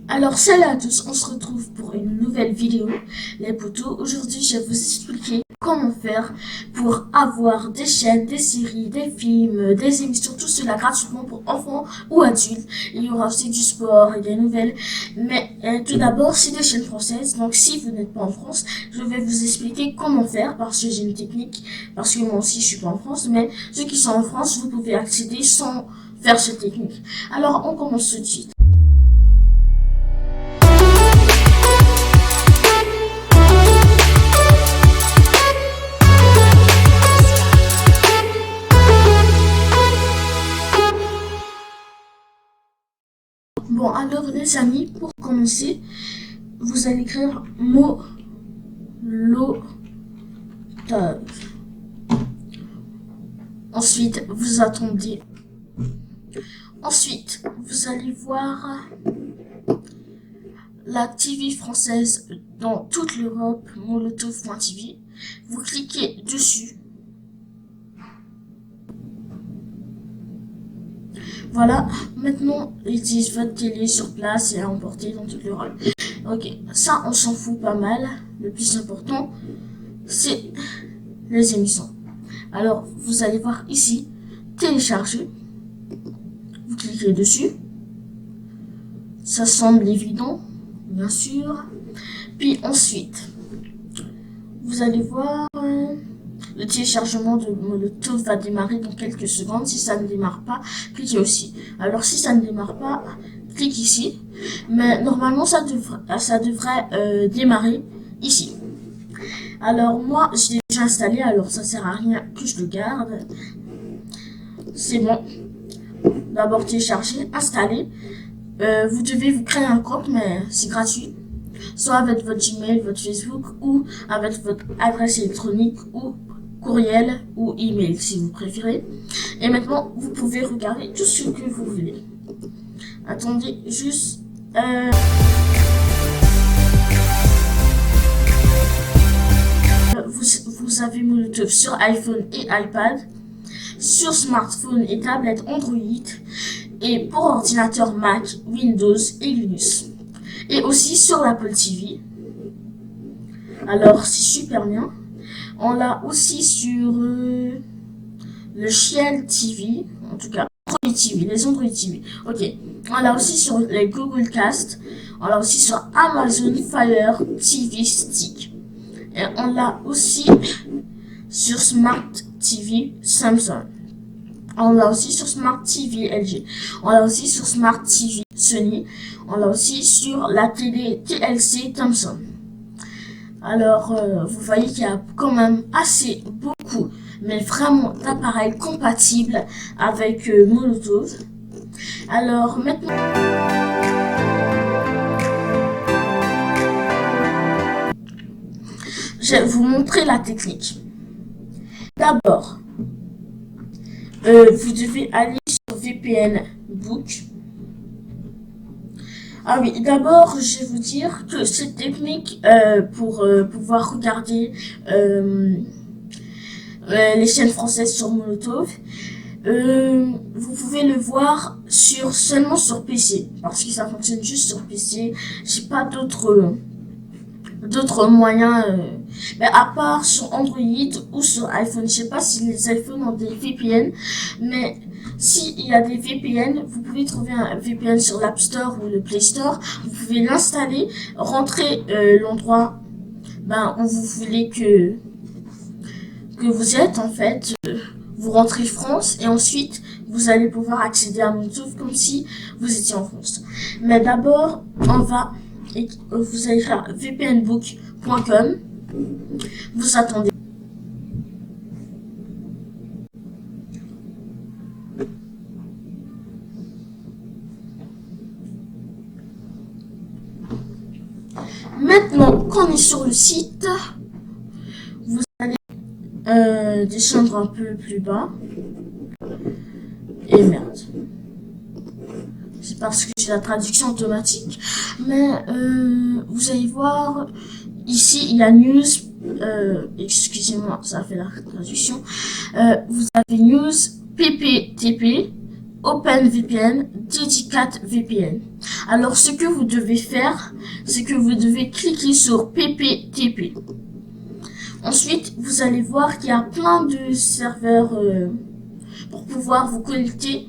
Alors salut à tous, on se retrouve pour une nouvelle vidéo, les potos. Aujourd'hui je vais vous expliquer comment faire pour avoir des chaînes, des séries, des films, des émissions, tout cela gratuitement pour enfants ou adultes. Il y aura aussi du sport et des nouvelles. Mais tout d'abord, c'est des chaînes françaises, donc si vous n'êtes pas en France, je vais vous expliquer comment faire parce que j'ai une technique, parce que moi aussi je suis pas en France, mais ceux qui sont en France, vous pouvez accéder sans faire cette technique. Alors on commence tout de suite. Bon, alors les amis, pour commencer, vous allez écrire molotov. Ensuite, vous attendez. Ensuite, vous allez voir la TV française dans toute l'Europe, molotov.tv. Vous cliquez dessus. Voilà, maintenant, ils disent votre télé sur place et à emporter dans toute l'Europe. Ok, ça, on s'en fout pas mal. Le plus important, c'est les émissions. Alors, vous allez voir ici, télécharger. Vous cliquez dessus. Ça semble évident, bien sûr. Puis ensuite, vous allez voir... Le téléchargement de Molotov va démarrer dans quelques secondes. Si ça ne démarre pas, cliquez aussi. Alors si ça ne démarre pas, clique ici. Mais normalement ça devrait démarrer ici. Alors moi je l'ai déjà installé, alors ça sert à rien que je le garde. C'est bon. D'abord télécharger, installer. Vous devez vous créer un compte, mais c'est gratuit. Soit avec votre Gmail, votre Facebook, ou avec votre adresse électronique, ou courriel ou email si vous préférez. Et maintenant, vous pouvez regarder tout ce que vous voulez. Attendez juste... Vous avez Molotov sur iPhone et iPad, sur smartphone et tablette Android, et pour ordinateur Mac, Windows et Linux. Et aussi sur l'Apple TV. Alors, c'est super bien. On l'a aussi sur le Shell TV, en tout cas, Android TV, les Android TV. Ok. On l'a aussi sur les Google Cast. On l'a aussi sur Amazon Fire TV Stick. Et on l'a aussi sur Smart TV Samsung. On l'a aussi sur Smart TV LG. On l'a aussi sur Smart TV Sony. On l'a aussi sur la télé TLC Thomson. Alors, vous voyez qu'il y a quand même assez beaucoup, mais vraiment d'appareils compatibles avec Molotov. Alors, maintenant, je vais vous montrer la technique. D'abord, vous devez aller sur VPN Book. Ah oui, d'abord, je vais vous dire que cette technique, pour pouvoir regarder les chaînes françaises sur Molotov, vous pouvez le voir seulement sur PC, parce que ça fonctionne juste sur PC. J'ai pas d'autres moyens, mais à part sur Android ou sur iPhone. Je sais pas si les iPhones ont des VPN, mais s'il y a des VPN, vous pouvez trouver un VPN sur l'App Store ou le Play Store. Vous pouvez l'installer, rentrer l'endroit où vous voulez que vous êtes en fait. Vous rentrez France et ensuite vous allez pouvoir accéder à Molotov comme si vous étiez en France. Mais d'abord, vous allez faire vpnbook.com. Vous attendez. Maintenant qu'on est sur le site, vous allez descendre un peu plus bas. Et merde. C'est parce que j'ai la traduction automatique. Mais vous allez voir, ici il y a News. Excusez-moi, ça fait la traduction. Vous avez News, PPTP, OpenVPN, Dedicate VPN. Alors ce que vous devez faire, c'est que vous devez cliquer sur PPTP. Ensuite, vous allez voir qu'il y a plein de serveurs pour pouvoir vous connecter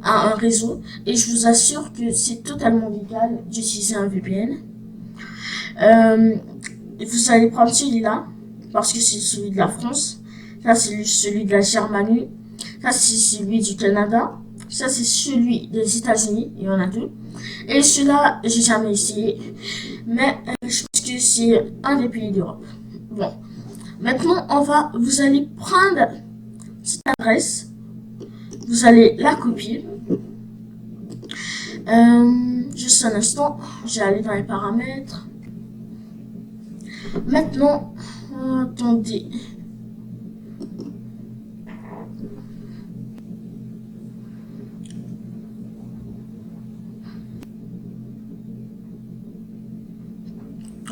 à un réseau. Et je vous assure que c'est totalement légal d'utiliser un VPN. Vous allez prendre celui-là, parce que c'est celui de la France. Ça, c'est celui de la Germanie. Ça, c'est celui du Canada. Ça, c'est celui des États-Unis. Il y en a deux. Et celui-là, j'ai jamais essayé. Mais je pense que c'est un des pays d'Europe. Bon. Maintenant, vous allez prendre cette adresse. Vous allez la copier. Juste un instant. J'ai allé dans les paramètres. Maintenant, attendez.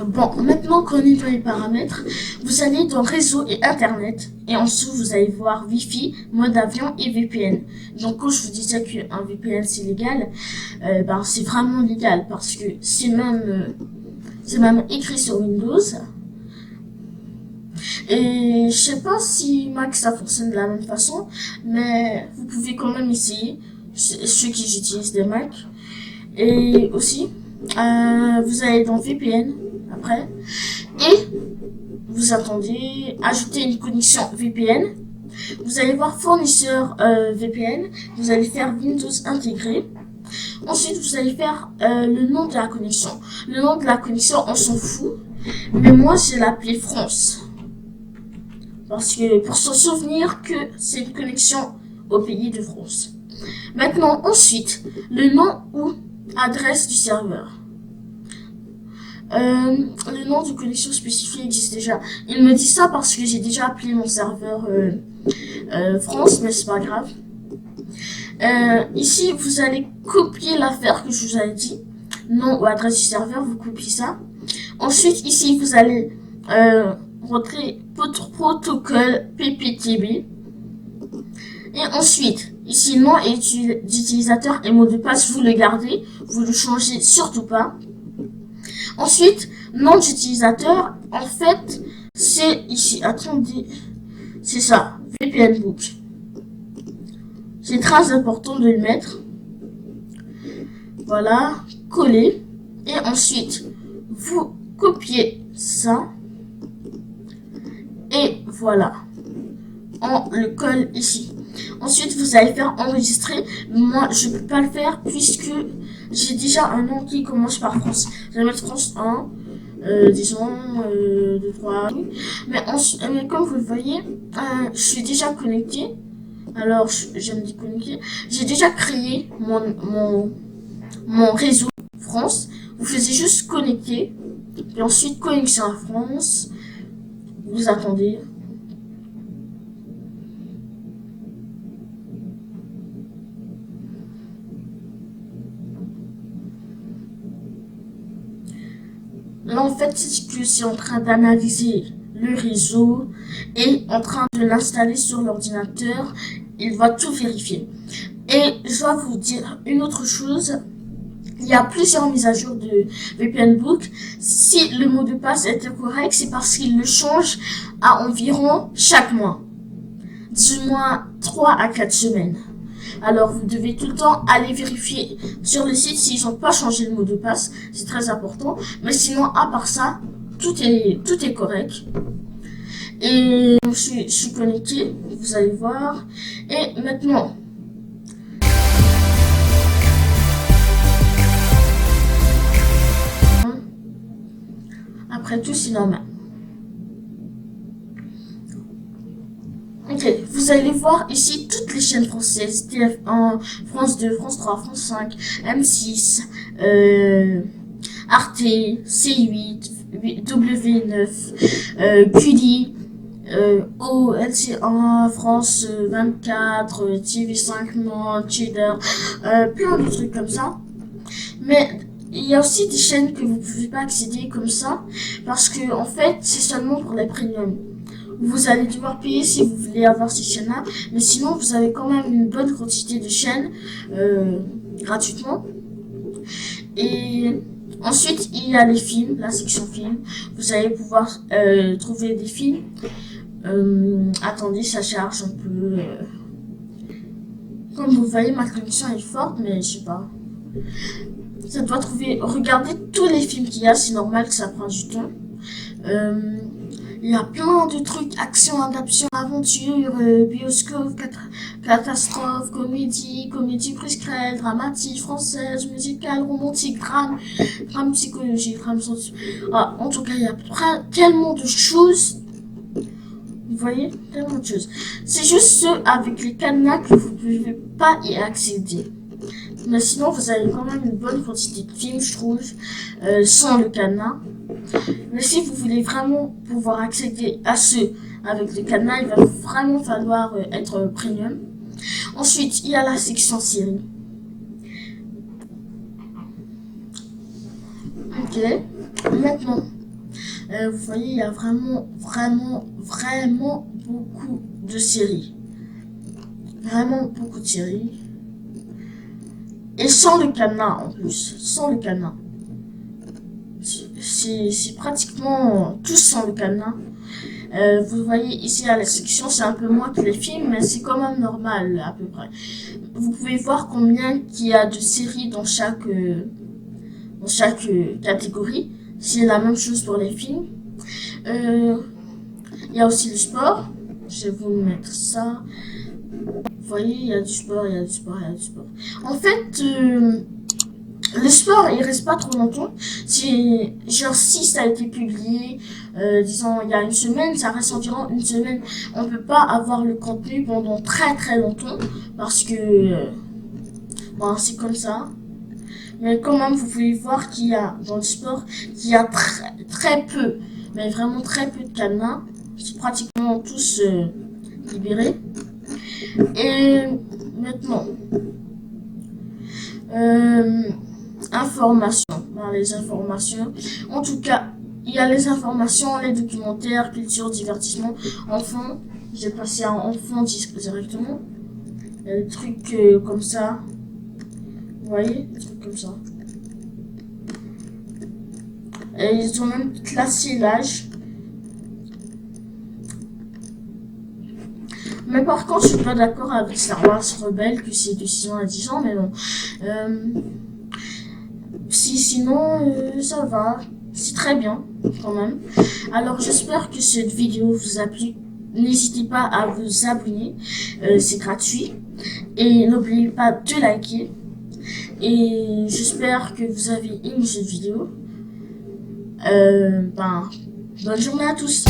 Bon, maintenant qu'on est dans les paramètres, vous allez dans réseau et internet. Et en dessous, vous allez voir Wi-Fi, mode avion et VPN. Donc, quand je vous disais qu'un VPN c'est légal, c'est vraiment légal parce que c'est même écrit sur Windows. Et je sais pas si Mac ça fonctionne de la même façon, mais vous pouvez quand même essayer, ceux qui utilisent des Mac. Et aussi, vous allez dans VPN après et vous attendez, ajouter une connexion VPN. Vous allez voir fournisseur VPN, vous allez faire Windows intégré. Ensuite, vous allez faire le nom de la connexion. Le nom de la connexion, on s'en fout, mais moi je l'appelais France. Parce que pour se souvenir que c'est une connexion au pays de France. Maintenant, ensuite, le nom ou adresse du serveur. Le nom de connexion spécifié existe déjà. Il me dit ça parce que j'ai déjà appelé mon serveur France, mais c'est pas grave. Ici, vous allez copier l'affaire que je vous ai dit. Nom ou adresse du serveur, vous copiez ça. Ensuite, ici, vous allez rentrer protocole PPTB. Et ensuite, ici, nom d'utilisateur et mot de passe, vous le gardez. Vous le changez surtout pas. Ensuite, nom d'utilisateur, en fait, c'est ici. Attendez, c'est ça, VPN Book. C'est très important de le mettre. Voilà, coller. Et ensuite, vous copiez ça. Et voilà. On le colle ici. Ensuite, vous allez faire enregistrer. Moi, je ne peux pas le faire puisque j'ai déjà un nom qui commence par France. Je vais mettre France 1, disons 2, 3. Mais comme vous le voyez, je suis déjà connecté. Alors, j'aime dire connecter. J'ai déjà créé mon réseau France. Vous faisiez juste connecter. Et ensuite, connexion à France. Vous attendez. Là, en fait, c'est que c'est en train d'analyser le réseau et en train de l'installer sur l'ordinateur. Il va tout vérifier. Et je dois vous dire une autre chose. Il y a plusieurs mises à jour de VPN Book. Si le mot de passe est correct, c'est parce qu'il le change à environ chaque mois. Du moins 3 à 4 semaines. Alors, vous devez tout le temps aller vérifier sur le site s'ils n'ont pas changé le mot de passe. C'est très important. Mais sinon, à part ça, tout est correct. Et je suis connecté, vous allez voir. Et maintenant, après tout, c'est normal. Ok, vous allez voir ici toutes les chaînes françaises, TF1, France 2, France 3, France 5, M6, Arte, C8, W9, QD, LC1, France 24, TV5 Monde, Cheddar, plein de trucs comme ça. Mais il y a aussi des chaînes que vous pouvez pas accéder comme ça, parce que en fait, c'est seulement pour les premium. Vous allez devoir payer si vous voulez avoir ces chaînes-là, mais sinon vous avez quand même une bonne quantité de chaînes gratuitement. Et ensuite, il y a les films, la section films. Vous allez pouvoir trouver des films. Attendez, ça charge un peu. Comme vous voyez, ma connexion est forte, mais je sais pas. Ça doit trouver. Regardez tous les films qu'il y a, c'est normal que ça prend du temps. Il y a plein de trucs, action, adaptation, aventure, bioscope, catastrophe, comédie, comédie prescrite, dramatique, française, musicale, romantique, drame psychologique, drame scientifique. Ah, en tout cas, il y a tellement de choses. Vous voyez, tellement de choses. C'est juste ceux avec les cadenas que vous ne pouvez pas y accéder. Mais sinon, vous avez quand même une bonne quantité de films, je trouve, sans le cadenas. Mais si vous voulez vraiment pouvoir accéder à ceux avec le cadenas, il va vraiment falloir être premium. Ensuite, il y a la section série. Ok. Maintenant, vous voyez, il y a vraiment beaucoup de séries. Vraiment beaucoup de séries. Et sans le cadenas en plus. Sans le cadenas. C'est pratiquement tous sans le cadenas. Vous voyez ici à la section, c'est un peu moins que les films, mais c'est quand même normal à peu près. Vous pouvez voir combien qu'il y a de séries dans chaque catégorie. C'est la même chose pour les films. Il y a aussi le sport. Je vais vous mettre ça. Vous voyez, il y a du sport, il y a du sport, il y a du sport. En fait, le sport, il reste pas trop longtemps. C'est genre si ça a été publié, disons il y a une semaine, ça reste environ une semaine. On peut pas avoir le contenu pendant très longtemps parce que bon, c'est comme ça. Mais quand même, vous pouvez voir qu'il y a dans le sport, qu'il y a très peu, mais vraiment très peu de cadenas. C'est pratiquement tous libérés. Et maintenant, informations. Dans les informations, en tout cas, il y a les informations, les documentaires, culture, divertissement, enfants. J'ai passé à enfants directement. Il y a des trucs comme ça. Vous voyez, des trucs comme ça. Et ils ont même classé l'âge. Mais par contre, je suis pas d'accord avec Star Wars Rebelle que c'est de 6 ans à 10 ans, mais bon. Sinon, ça va. C'est très bien, quand même. Alors, j'espère que cette vidéo vous a plu. N'hésitez pas à vous abonner. C'est gratuit. Et n'oubliez pas de liker. Et j'espère que vous avez aimé cette vidéo. Bonne journée à tous.